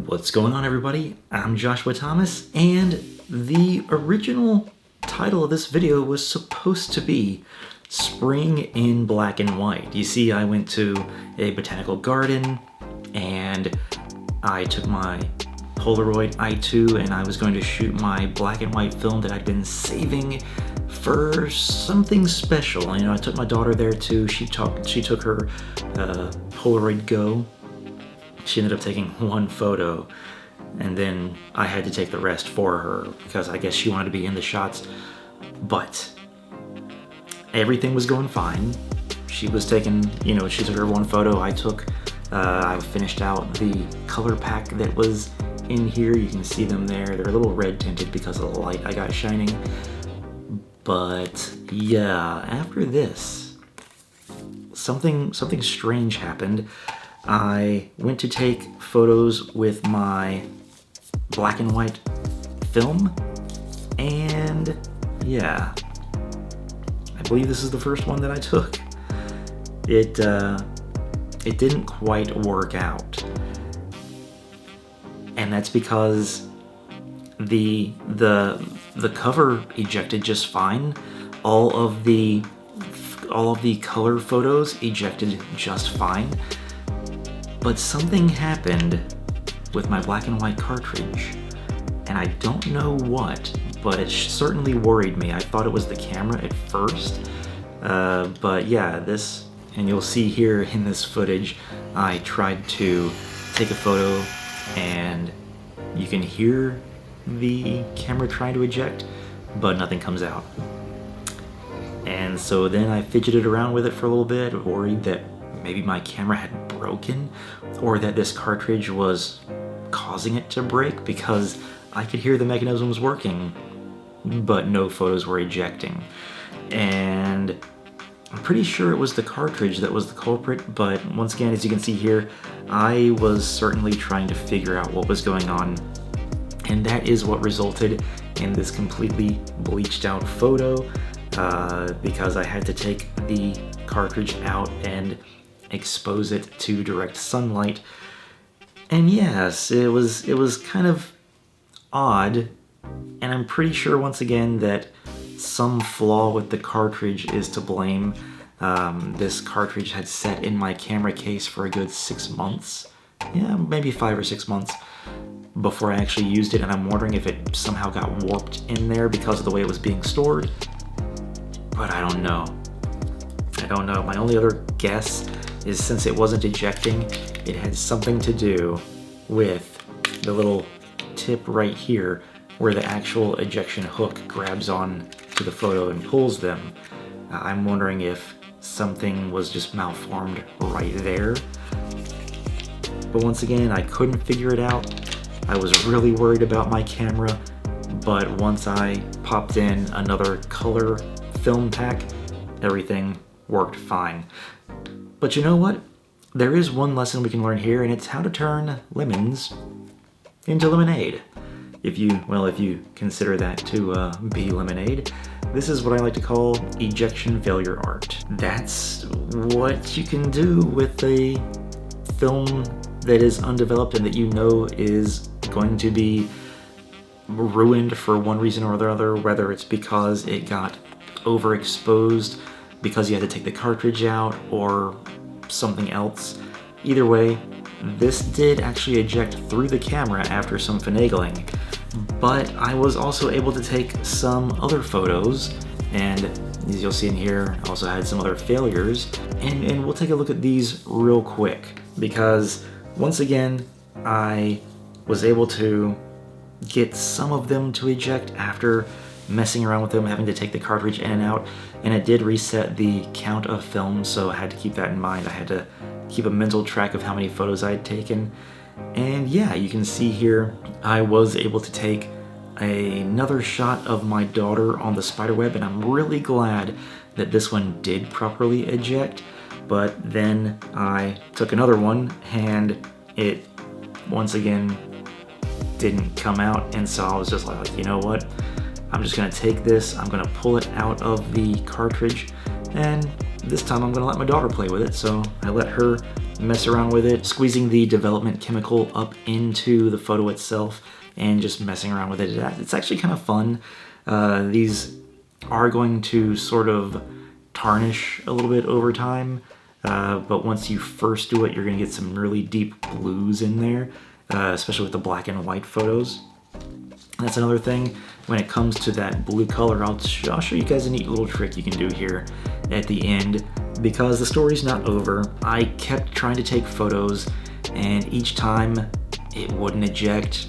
What's going on, everybody? I'm Joshua Thomas, and the original title of this video was supposed to be Spring in Black and White. You see, I went to a botanical garden and I took my Polaroid i2 and I was going to shoot my black and white film that I'd been saving for something special. You know, I took my daughter there too. She took her Polaroid Go. She ended up taking one photo, and then I had to take the rest for her because I guess she wanted to be in the shots. But everything was going fine. She was taking, she took her one photo. I finished out the color pack that was in here. You can see them there. They're a little red tinted because of the light I got shining. But yeah, after this, something strange happened. I went to take photos with my black and white film, and yeah, I believe this is the first one that I took. It didn't quite work out, and that's because the cover ejected just fine. All of the color photos ejected just fine. But something happened with my black and white cartridge, and I don't know what, but it certainly worried me. I thought it was the camera at first, but yeah, and you'll see here in this footage, I tried to take a photo, and you can hear the camera trying to eject, but nothing comes out. And so then I fidgeted around with it for a little bit, worried that maybe my camera had broken or that this cartridge was causing it to break, because I could hear the mechanisms working, but no photos were ejecting. And I'm pretty sure it was the cartridge that was the culprit, but once again, as you can see here, I was certainly trying to figure out what was going on, and that is what resulted in this completely bleached out photo, because I had to take the cartridge out and expose it to direct sunlight. And yes, it was kind of odd, and I'm pretty sure once again that some flaw with the cartridge is to blame. This cartridge had sat in my camera case for a good 6 months, yeah, maybe 5 or 6 months before I actually used it, and I'm wondering if it somehow got warped in there because of the way it was being stored. But I don't know. My only other guess is, since it wasn't ejecting, it had something to do with the little tip right here where the actual ejection hook grabs on to the photo and pulls them. I'm wondering if something was just malformed right there. But once again, I couldn't figure it out. I was really worried about my camera, but once I popped in another color film pack, everything worked fine. But you know what? There is one lesson we can learn here, and it's how to turn lemons into lemonade. If you consider that to be lemonade. This is what I like to call ejection failure art. That's what you can do with a film that is undeveloped and that you know is going to be ruined for one reason or the other, whether it's because it got overexposed because you had to take the cartridge out or something else. Either way, this did actually eject through the camera after some finagling, but I was also able to take some other photos, and as you'll see in here, I also had some other failures, and we'll take a look at these real quick, because once again, I was able to get some of them to eject after messing around with them, having to take the cartridge in and out, and it did reset the count of film, so I had to keep that in mind. I had to keep a mental track of how many photos I had taken. And yeah, you can see here I was able to take another shot of my daughter on the spiderweb, and I'm really glad that this one did properly eject. But then I took another one and it once again didn't come out, and so I was just like, you know what? I'm just gonna take this, I'm gonna pull it out of the cartridge, and this time I'm gonna let my daughter play with it. So I let her mess around with it, squeezing the development chemical up into the photo itself and just messing around with it. It's actually kind of fun. These are going to sort of tarnish a little bit over time, but once you first do it, you're going to get some really deep blues in there, especially with the black and white photos. That's another thing. When it comes to that blue color, I'll show you guys a neat little trick you can do here at the end. Because the story's not over, I kept trying to take photos, and each time it wouldn't eject.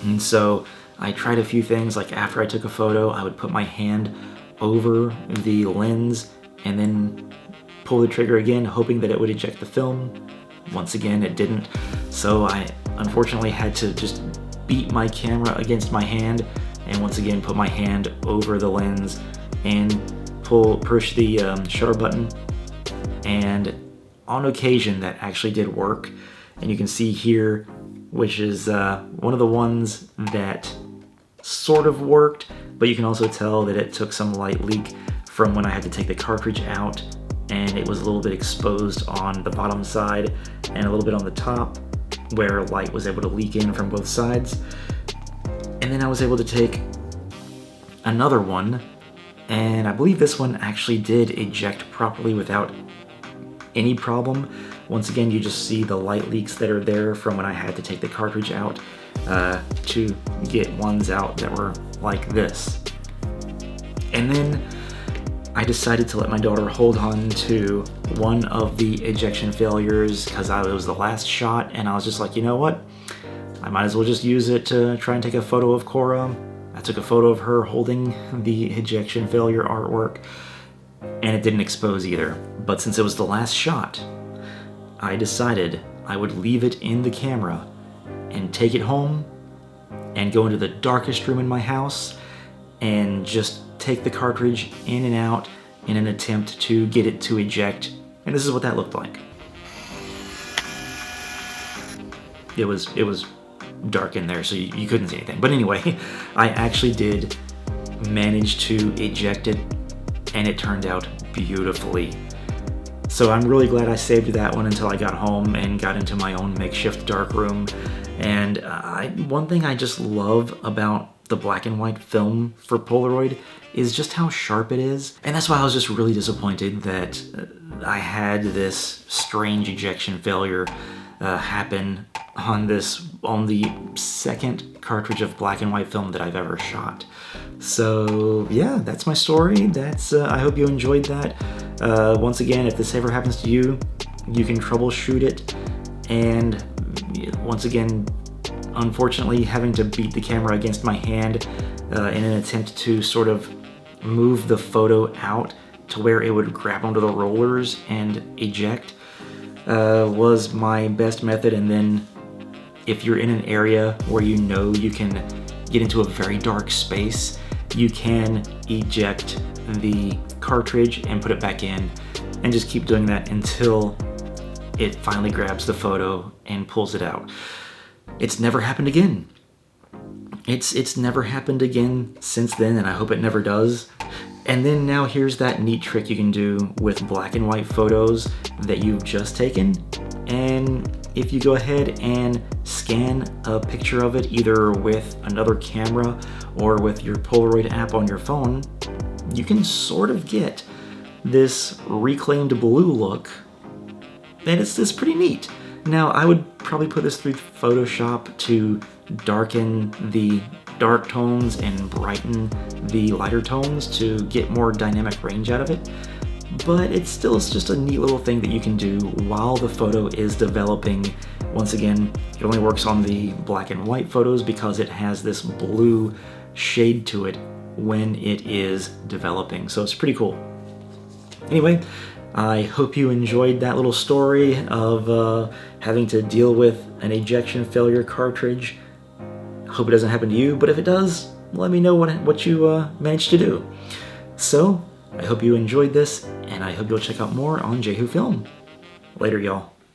And so I tried a few things, like after I took a photo, I would put my hand over the lens and then pull the trigger again, hoping that it would eject the film. Once again, it didn't. So I unfortunately had to just beat my camera against my hand and once again put my hand over the lens and push the shutter button. And on occasion that actually did work. And you can see here, which is one of the ones that sort of worked, but you can also tell that it took some light leak from when I had to take the cartridge out, and it was a little bit exposed on the bottom side and a little bit on the top where light was able to leak in from both sides. And then I was able to take another one, and I believe this one actually did eject properly without any problem. Once again, you just see the light leaks that are there from when I had to take the cartridge out to get ones out that were like this. And then I decided to let my daughter hold on to one of the ejection failures because it was the last shot, and I was just like, you know what? I might as well just use it to try and take a photo of Cora. I took a photo of her holding the ejection failure artwork, and it didn't expose either. But since it was the last shot, I decided I would leave it in the camera and take it home and go into the darkest room in my house and just take the cartridge in and out in an attempt to get it to eject. And this is what that looked like. It was dark in there, so you couldn't see anything. But anyway, I actually did manage to eject it, and it turned out beautifully. So I'm really glad I saved that one until I got home and got into my own makeshift dark room. And one thing I just love about the black and white film for Polaroid is just how sharp it is. And that's why I was just really disappointed that I had this strange ejection failure happen on the second cartridge of black and white film that I've ever shot. So yeah, that's my story. I hope you enjoyed that. Once again, if this ever happens to you, you can troubleshoot it. And once again, unfortunately, having to beat the camera against my hand in an attempt to sort of move the photo out to where it would grab onto the rollers and eject was my best method. And then if you're in an area where you know you can get into a very dark space, you can eject the cartridge and put it back in and just keep doing that until it finally grabs the photo and pulls it out. It's never happened again. It's never happened again since then, and I hope it never does. And then now here's that neat trick you can do with black and white photos that you've just taken. And if you go ahead and scan a picture of it either with another camera or with your Polaroid app on your phone, you can sort of get this reclaimed blue look, and it's pretty neat. Now, I would probably put this through Photoshop to darken the dark tones and brighten the lighter tones to get more dynamic range out of it. But it's just a neat little thing that you can do while the photo is developing. Once again, it only works on the black and white photos because it has this blue shade to it when it is developing. So it's pretty cool. Anyway, I hope you enjoyed that little story of having to deal with an ejection failure cartridge. Hope it doesn't happen to you, but if it does, let me know what you managed to do. So, I hope you enjoyed this, and I hope you'll check out more on Jehu Film. Later, y'all.